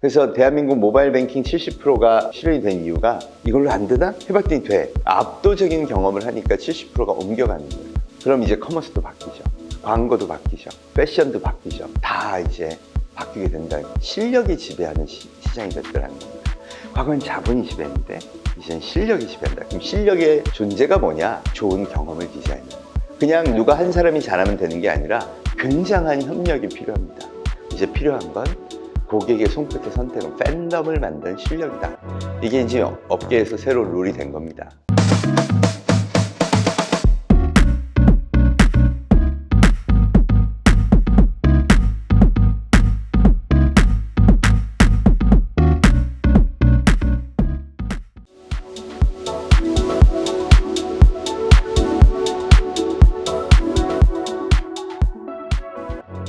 그래서 대한민국 모바일 뱅킹 70%가 실현이 된 이유가 이걸로 안 되나? 해봤더니 돼. 압도적인 경험을 하니까 70%가 옮겨가는 거예요. 그럼 이제 커머스도 바뀌죠. 광고도 바뀌죠. 패션도 바뀌죠. 다 이제 바뀌게 된다. 실력이 지배하는 시장이 됐더라는 겁니다. 과거엔 자본이 지배했는데 이제는 실력이 지배한다. 그럼 실력의 존재가 뭐냐? 좋은 경험을 디자인하는 거예요. 그냥 누가 한 사람이 잘하면 되는 게 아니라 굉장한 협력이 필요합니다. 이제 필요한 건 고객의 손끝에 선택은 팬덤을 만드는 실력이다. 이게 이제 업계에서 새로 룰이 된 겁니다.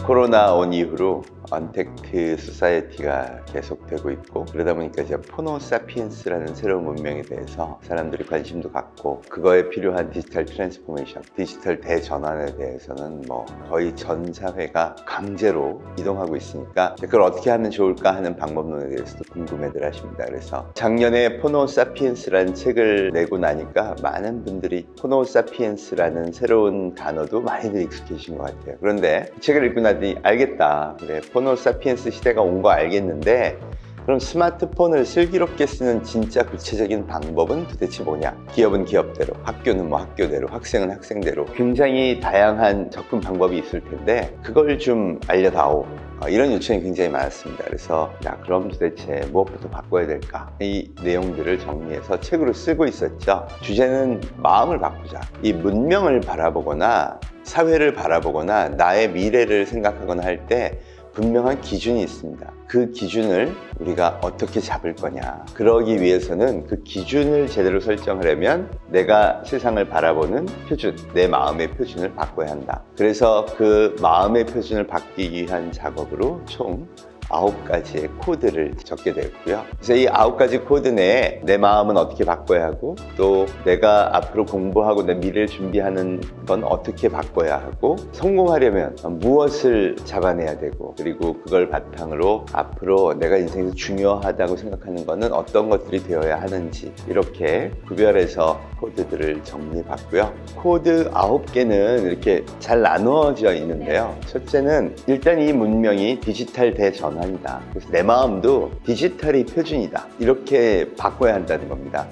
코로나 온 이후로 언택트 소사이어티가 계속되고 있고, 그러다 보니까 이제 포노사피엔스라는 새로운 문명에 대해서 사람들이 관심도 갖고, 그거에 필요한 디지털 트랜스포메이션, 디지털 대전환에 대해서는 뭐 거의 전 사회가 강제로 이동하고 있으니까 그걸 어떻게 하면 좋을까 하는 방법론에 대해서도 궁금해들 하십니다. 그래서 작년에 포노사피엔스라는 책을 내고 나니까 많은 분들이 포노사피엔스라는 새로운 단어도 많이들 익숙해지신 것 같아요. 그런데 이 책을 읽고 나더니 알겠다. 그래, 포노사피엔스 시대가 온 거 알겠는데 그럼 스마트폰을 슬기롭게 쓰는 진짜 구체적인 방법은 도대체 뭐냐? 기업은 기업대로, 학교는 뭐 학교대로, 학생은 학생대로 굉장히 다양한 접근 방법이 있을 텐데 그걸 좀 알려다오. 이런 요청이 굉장히 많았습니다. 그래서 그럼 도대체 무엇부터 바꿔야 될까? 이 내용들을 정리해서 책으로 쓰고 있었죠. 주제는 마음을 바꾸자. 이 문명을 바라보거나 사회를 바라보거나 나의 미래를 생각하거나 할 때 분명한 기준이 있습니다. 그 기준을 우리가 어떻게 잡을 거냐. 그러기 위해서는 그 기준을 제대로 설정하려면 내가 세상을 바라보는 표준, 내 마음의 표준을 바꿔야 한다. 그래서 그 마음의 표준을 바뀌기 위한 작업으로 총 9가지의 코드를 적게 되었고요. 그래서 이 9가지 코드 내에 내 마음은 어떻게 바꿔야 하고, 또 내가 앞으로 공부하고 내 미래를 준비하는 건 어떻게 바꿔야 하고, 성공하려면 무엇을 잡아내야 되고, 그리고 그걸 바탕으로 앞으로 내가 인생에서 중요하다고 생각하는 거는 어떤 것들이 되어야 하는지, 이렇게 구별해서 코드들을 정리해봤고요. 코드 9개는 이렇게 잘 나누어져 있는데요. 첫째는 일단 이 문명이 디지털 대전환이다. 그래서 내 마음도 디지털이 표준이다. 이렇게 바꿔야 한다는 겁니다.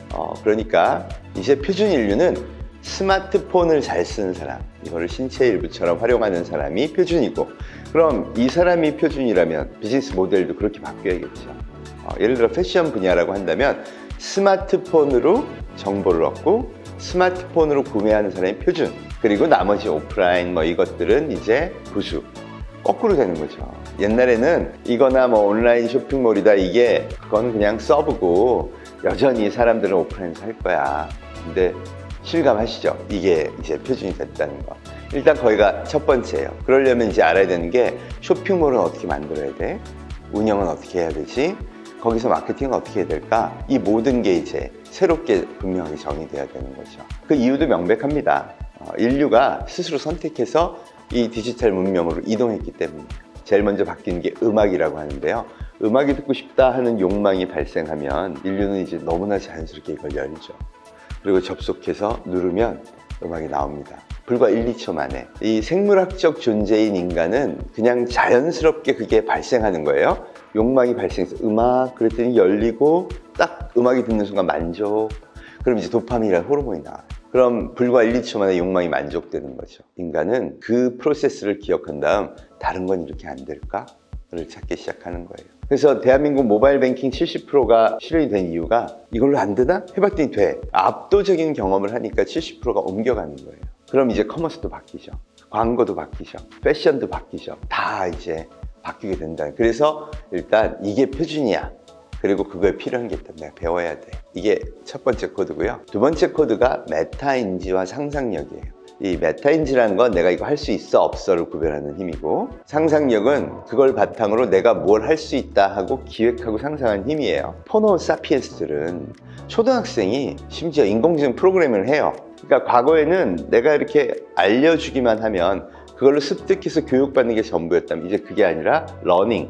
그러니까 이제 표준 인류는 스마트폰을 잘 쓰는 사람, 이거를 신체의 일부처럼 활용하는 사람이 표준이고, 그럼 이 사람이 표준이라면 비즈니스 모델도 그렇게 바뀌어야겠죠. 예를 들어 패션 분야라고 한다면 스마트폰으로 정보를 얻고 스마트폰으로 구매하는 사람이 표준, 그리고 나머지 오프라인 이것들은 이제 부수. 거꾸로 되는 거죠. 옛날에는 이거나 뭐 온라인 쇼핑몰이다, 이게 그건 그냥 서브고 여전히 사람들은 오프라인에서 할 거야. 근데 실감하시죠? 이게 이제 표준이 됐다는 거. 일단 거기가 첫 번째예요. 그러려면 이제 알아야 되는 게 쇼핑몰은 어떻게 만들어야 돼? 운영은 어떻게 해야 되지? 거기서 마케팅은 어떻게 해야 될까? 이 모든 게 이제 새롭게 분명하게 정의돼야 되는 거죠. 그 이유도 명백합니다. 인류가 스스로 선택해서 이 디지털 문명으로 이동했기 때문에. 제일 먼저 바뀐 게 음악이라고 하는데요. 음악이 듣고 싶다 하는 욕망이 발생하면 인류는 이제 너무나 자연스럽게 이걸 열죠. 그리고 접속해서 누르면 음악이 나옵니다. 불과 1, 2초 만에. 이 생물학적 존재인 인간은 그냥 자연스럽게 그게 발생하는 거예요. 욕망이 발생해서 음악, 그랬더니 열리고 딱 음악이 듣는 순간 만족. 그럼 이제 도파민이라는 호르몬이 나와요. 그럼 불과 1, 2초 만에 욕망이 만족되는 거죠. 인간은 그 프로세스를 기억한 다음 다른 건 이렇게 안 될까?를 찾기 시작하는 거예요. 그래서 대한민국 모바일 뱅킹 70%가 실현이 된 이유가 이걸로 안 되나? 해봤더니 돼. 압도적인 경험을 하니까 70%가 옮겨가는 거예요. 그럼 이제 커머스도 바뀌죠. 광고도 바뀌죠. 패션도 바뀌죠. 다 이제 바뀌게 된다. 그래서 일단 이게 표준이야. 그리고 그거에 필요한 게 있다. 내가 배워야 돼. 이게 첫 번째 코드고요. 두 번째 코드가 메타인지와 상상력이에요. 이 메타인지라는 건 내가 이거 할 수 있어 없어를 구별하는 힘이고, 상상력은 그걸 바탕으로 내가 뭘 할 수 있다 하고 기획하고 상상하는 힘이에요. 포노사피엔스들은 초등학생이 심지어 인공지능 프로그래밍을 해요. 그러니까 과거에는 내가 이렇게 알려주기만 하면 그걸로 습득해서 교육받는 게 전부였다면 이제 그게 아니라 러닝,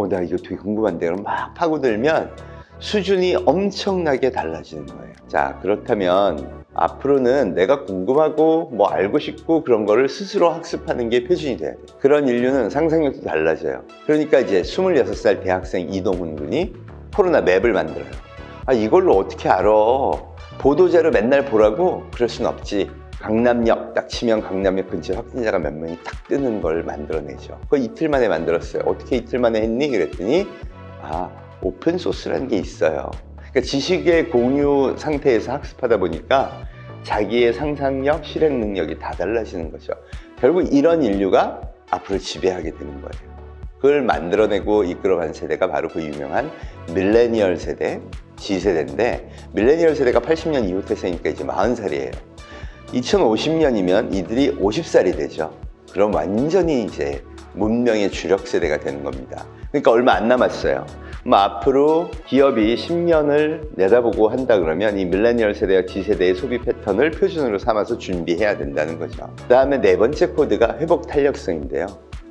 나 이거 되게 궁금한데. 그럼 막 파고들면 수준이 엄청나게 달라지는 거예요. 자, 그렇다면 앞으로는 내가 궁금하고 뭐 알고 싶고 그런 거를 스스로 학습하는 게 표준이 돼야 돼요. 그런 인류는 상상력도 달라져요. 그러니까 이제 26살 대학생 이동훈 군이 코로나 맵을 만들어요. 이걸로 어떻게 알아? 보도자료 맨날 보라고? 그럴 순 없지. 강남역 딱 치면 강남역 근처에 확진자가 몇 명이 딱 뜨는 걸 만들어내죠. 그거 이틀 만에 만들었어요. 어떻게 이틀 만에 했니? 그랬더니 오픈소스라는 게 있어요. 그러니까 지식의 공유 상태에서 학습하다 보니까 자기의 상상력, 실행 능력이 다 달라지는 거죠. 결국 이런 인류가 앞으로 지배하게 되는 거예요. 그걸 만들어내고 이끌어간 세대가 바로 그 유명한 밀레니얼 세대, G세대인데, 밀레니얼 세대가 80년 이후 태생이니까 이제 40살이에요. 2050년이면 이들이 50살이 되죠. 그럼 완전히 이제 문명의 주력 세대가 되는 겁니다. 그러니까 얼마 안 남았어요. 앞으로 기업이 10년을 내다보고 한다 그러면 이 밀레니얼 세대와 G세대의 소비 패턴을 표준으로 삼아서 준비해야 된다는 거죠. 그 다음에 네 번째 코드가 회복 탄력성인데요.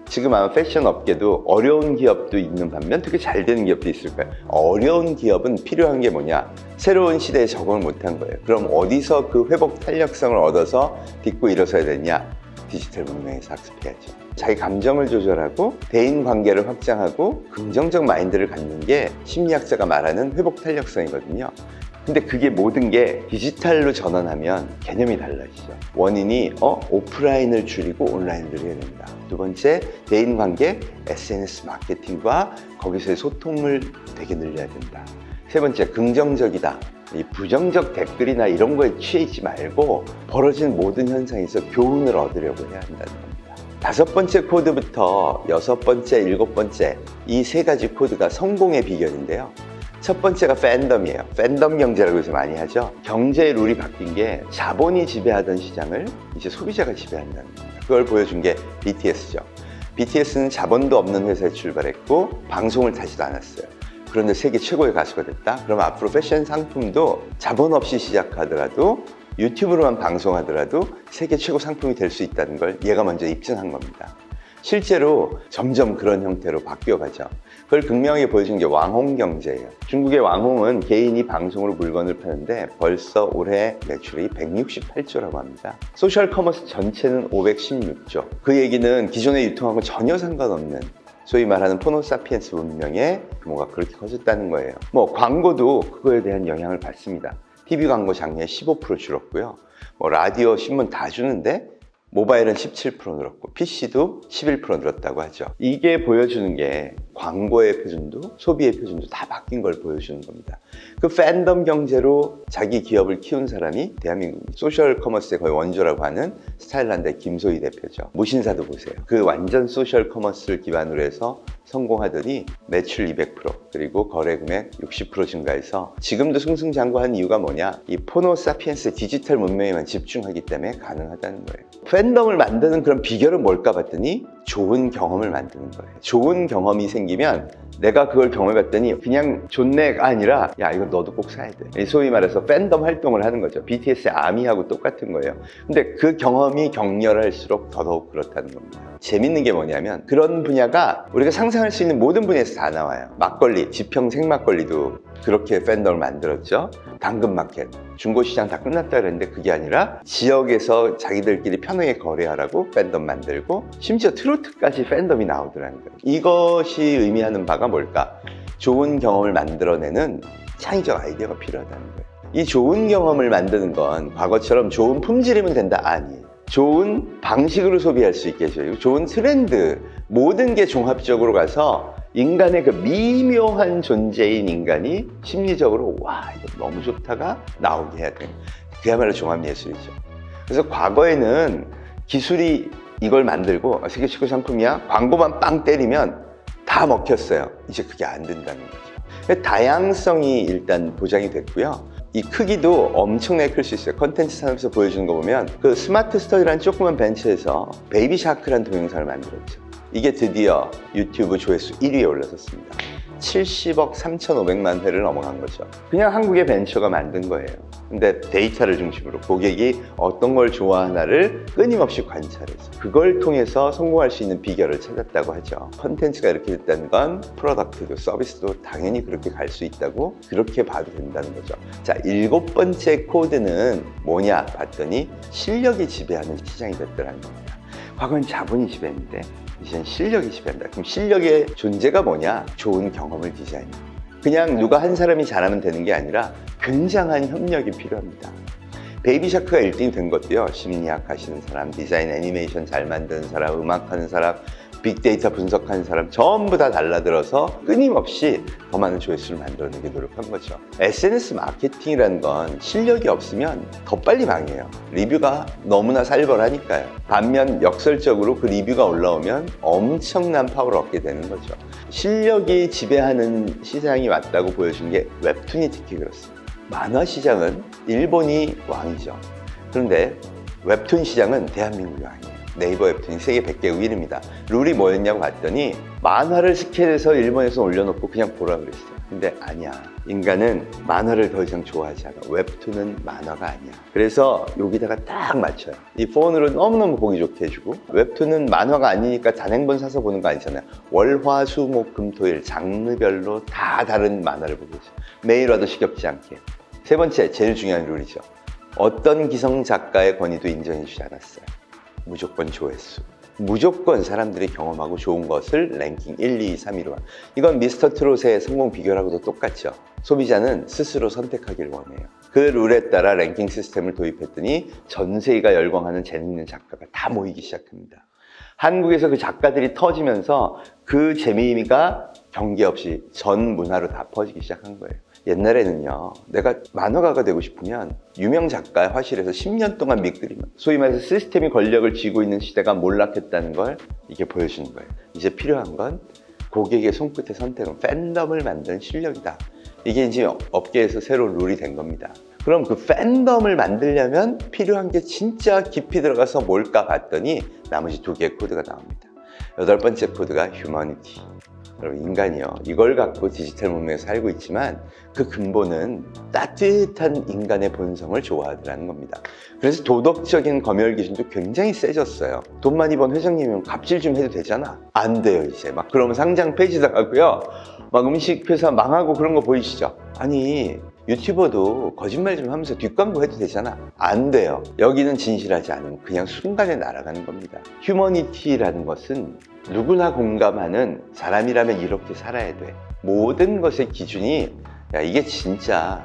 지금 아마 패션 업계도 어려운 기업도 있는 반면 되게 잘 되는 기업도 있을 거예요. 어려운 기업은 필요한 게 뭐냐? 새로운 시대에 적응을 못한 거예요. 그럼 어디서 그 회복 탄력성을 얻어서 딛고 일어서야 되냐? 디지털 문명에서 학습해야죠. 자기 감정을 조절하고 대인 관계를 확장하고 긍정적 마인드를 갖는 게 심리학자가 말하는 회복 탄력성이거든요. 근데 그게 모든 게 디지털로 전환하면 개념이 달라지죠. 원인이 오프라인을 줄이고 온라인을 늘려야 된다. 두 번째, 대인관계, SNS 마케팅과 거기서의 소통을 되게 늘려야 된다. 세 번째, 긍정적이다. 이 부정적 댓글이나 이런 거에 취해 있지 말고 벌어지는 모든 현상에서 교훈을 얻으려고 해야 한다는 겁니다. 다섯 번째 코드부터 여섯 번째, 일곱 번째 이 세 가지 코드가 성공의 비결인데요. 첫 번째가 팬덤이에요. 팬덤 경제라고 해서 많이 하죠. 경제의 룰이 바뀐 게 자본이 지배하던 시장을 이제 소비자가 지배한다는 겁니다. 그걸 보여준 게 BTS죠. BTS는 자본도 없는 회사에 출발했고 방송을 타지도 않았어요. 그런데 세계 최고의 가수가 됐다? 그럼 앞으로 패션 상품도 자본 없이 시작하더라도 유튜브로만 방송하더라도 세계 최고 상품이 될 수 있다는 걸 얘가 먼저 입증한 겁니다. 실제로 점점 그런 형태로 바뀌어가죠. 그걸 극명하게 보여준 게 왕홍 경제예요. 중국의 왕홍은 개인이 방송으로 물건을 파는데 벌써 올해 매출이 168조라고 합니다. 소셜 커머스 전체는 516조. 그 얘기는 기존의 유통하고 전혀 상관없는 소위 말하는 포노사피엔스 문명의 규모가 그렇게 커졌다는 거예요. 광고도 그거에 대한 영향을 받습니다. TV 광고 작년에 15% 줄었고요. 라디오, 신문 다 주는데 모바일은 17% 늘었고 PC도 11% 늘었다고 하죠. 이게 보여주는 게 광고의 표준도 소비의 표준도 다 바뀐 걸 보여주는 겁니다. 그 팬덤 경제로 자기 기업을 키운 사람이 대한민국 소셜 커머스의 거의 원조라고 하는 스타일란드의 김소희 대표죠. 무신사도 보세요. 그 완전 소셜 커머스를 기반으로 해서 성공하더니 매출 200% 그리고 거래 금액 60% 증가해서 지금도 승승장구한 이유가 뭐냐? 이 포노사피엔스 디지털 문명에만 집중하기 때문에 가능하다는 거예요. 팬덤을 만드는 그런 비결은 뭘까 봤더니 좋은 경험을 만드는 거예요. 좋은 경험이 생기면 내가 그걸 경험해봤더니 그냥 좋네가 아니라 야 이거 너도 꼭 사야 돼. 소위 말해서 팬덤 활동을 하는 거죠. BTS의 아미하고 똑같은 거예요. 근데 그 경험이 격렬할수록 더더욱 그렇다는 겁니다. 재밌는 게 뭐냐면 그런 분야가 우리가 상상할 수 있는 모든 분야에서 다 나와요. 막걸리, 지평 생막걸리도 그렇게 팬덤을 만들었죠. 당근마켓, 중고시장 다 끝났다 그랬는데 그게 아니라 지역에서 자기들끼리 편하게 거래하라고 팬덤 만들고 심지어 트로트까지 팬덤이 나오더라는 거예요. 이것이 의미하는 바가 뭘까? 좋은 경험을 만들어내는 창의적 아이디어가 필요하다는 거예요. 이 좋은 경험을 만드는 건 과거처럼 좋은 품질이면 된다? 아니에요. 좋은 방식으로 소비할 수 있게 해줘요. 좋은 트렌드, 모든 게 종합적으로 가서 인간의 그 미묘한 존재인 인간이 심리적으로 와 이거 너무 좋다가 나오게 해야 돼요. 그야말로 종합예술이죠. 그래서 과거에는 기술이 이걸 만들고 세계 최고 상품이야 광고만 빵 때리면 다 먹혔어요. 이제 그게 안 된다는 거죠. 다양성이 일단 보장이 됐고요. 이 크기도 엄청나게 클 수 있어요. 컨텐츠 산업에서 보여주는 거 보면 그 스마트 스터디라는 조그만 벤처에서 베이비 샤크라는 동영상을 만들었죠. 이게 드디어 유튜브 조회수 1위에 올라섰습니다. 70억 3,500만 회를 넘어간 거죠. 그냥 한국의 벤처가 만든 거예요. 근데 데이터를 중심으로 고객이 어떤 걸 좋아하나를 끊임없이 관찰해서 그걸 통해서 성공할 수 있는 비결을 찾았다고 하죠. 컨텐츠가 이렇게 됐다는 건 프로덕트도 서비스도 당연히 그렇게 갈 수 있다고 그렇게 봐도 된다는 거죠. 자, 7번째 코드는 뭐냐 봤더니 실력이 지배하는 시장이 됐더라는 겁니다. 과거엔 자본이 지배했는데 이젠 실력이 지배한다. 그럼 실력의 존재가 뭐냐? 좋은 경험을 디자인해요. 그냥 누가 한 사람이 잘하면 되는 게 아니라 굉장한 협력이 필요합니다. 베이비샤크가 1등이 된 것도요. 심리학 하시는 사람, 디자인 애니메이션 잘 만드는 사람, 음악하는 사람, 빅데이터 분석하는 사람 전부 다 달라들어서 끊임없이 더 많은 조회수를 만들어내기 노력한 거죠. SNS 마케팅이라는 건 실력이 없으면 더 빨리 망해요. 리뷰가 너무나 살벌하니까요. 반면 역설적으로 그 리뷰가 올라오면 엄청난 파워를 얻게 되는 거죠. 실력이 지배하는 시장이 왔다고 보여준 게 웹툰이 특히 그렇습니다. 만화 시장은 일본이 왕이죠. 그런데 웹툰 시장은 대한민국이 왕이에요. 네이버 웹툰이 세계 100개국 1위입니다. 룰이 뭐였냐고 봤더니 만화를 스캔해서 일본에서 올려놓고 그냥 보라 그랬어요. 근데 아니야. 인간은 만화를 더 이상 좋아하지 않아. 웹툰은 만화가 아니야. 그래서 여기다가 딱 맞춰요. 이 폰으로 너무너무 보기 좋게 해주고 웹툰은 만화가 아니니까 단행본 사서 보는 거 아니잖아요. 월, 화, 수, 목, 금, 토일 장르별로 다 다른 만화를 보고 있어요. 매일 와도 지겹지 않게. 세 번째, 제일 중요한 룰이죠. 어떤 기성 작가의 권위도 인정해 주지 않았어요. 무조건 조회수. 무조건 사람들이 경험하고 좋은 것을 랭킹 1, 2, 3위로. 이건 미스터 트롯의 성공 비결하고도 똑같죠. 소비자는 스스로 선택하길 원해요. 그 룰에 따라 랭킹 시스템을 도입했더니 전 세계가 열광하는 재미있는 작가가 다 모이기 시작합니다. 한국에서 그 작가들이 터지면서 그 재미가 경계 없이 전 문화로 다 퍼지기 시작한 거예요. 옛날에는요, 내가 만화가가 되고 싶으면 유명 작가의 화실에서 10년 동안 밑그림, 소위 말해서 시스템이 권력을 쥐고 있는 시대가 몰락했다는 걸 이게 보여주는 거예요. 이제 필요한 건 고객의 손끝의 선택은 팬덤을 만드는 실력이다. 이게 이제 업계에서 새로운 룰이 된 겁니다. 그럼 그 팬덤을 만들려면 필요한 게 진짜 깊이 들어가서 뭘까 봤더니 나머지 2개의 코드가 나옵니다. 8번째 코드가 휴머니티. 여러분, 인간이요, 이걸 갖고 디지털 문명에 살고 있지만 그 근본은 따뜻한 인간의 본성을 좋아하더라는 겁니다. 그래서 도덕적인 검열 기준도 굉장히 세졌어요. 돈 많이 번 회장님이면 갑질 좀 해도 되잖아. 안 돼요. 이제 막 그러면 상장 폐지당하고요, 막 음식 회사 망하고 그런 거 보이시죠? 아니, 유튜버도 거짓말 좀 하면서 뒷광고 해도 되잖아. 안 돼요. 여기는 진실하지 않으면 그냥 순간에 날아가는 겁니다. 휴머니티라는 것은 누구나 공감하는 사람이라면 이렇게 살아야 돼. 모든 것의 기준이 야, 이게 진짜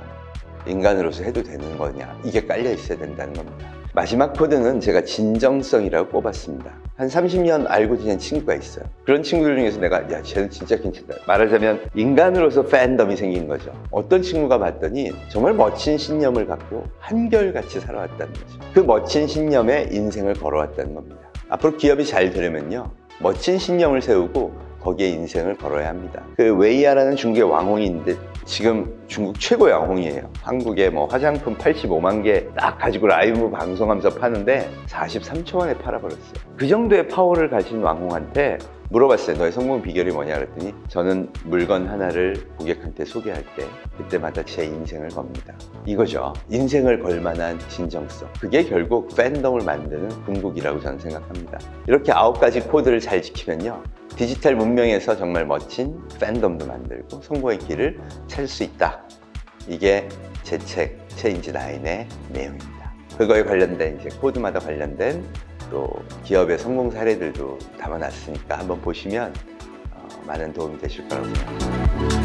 인간으로서 해도 되는 거냐, 이게 깔려 있어야 된다는 겁니다. 마지막 코드는 제가 진정성이라고 꼽았습니다. 한 30년 알고 지낸 친구가 있어요. 그런 친구들 중에서 내가 야, 쟤는 진짜 괜찮다. 말하자면 인간으로서 팬덤이 생긴 거죠. 어떤 친구가 봤더니 정말 멋진 신념을 갖고 한결같이 살아왔다는 거죠. 그 멋진 신념에 인생을 걸어왔다는 겁니다. 앞으로 기업이 잘 되려면요, 멋진 신념을 세우고 거기에 인생을 걸어야 합니다. 그 웨이야라는 중국의 왕홍이 있는데 지금 중국 최고의 왕홍이에요. 한국에 뭐 화장품 85만 개 딱 가지고 라이브 방송하면서 파는데 43초 만에 팔아버렸어요. 그 정도의 파워를 가진 왕홍한테 물어봤어요. 너의 성공 비결이 뭐냐 그랬더니 저는 물건 하나를 고객한테 소개할 때 그때마다 제 인생을 겁니다. 이거죠. 인생을 걸 만한 진정성. 그게 결국 팬덤을 만드는 궁극이라고 저는 생각합니다. 이렇게 9가지 코드를 잘 지키면요, 디지털 문명에서 정말 멋진 팬덤도 만들고 성공의 길을 찾을 수 있다. 이게 제 책 체인지 9의 내용입니다. 그거에 관련된 이제 코드마다 관련된 또 기업의 성공 사례들도 담아놨으니까 한번 보시면 많은 도움이 되실 거라고 생각합니다.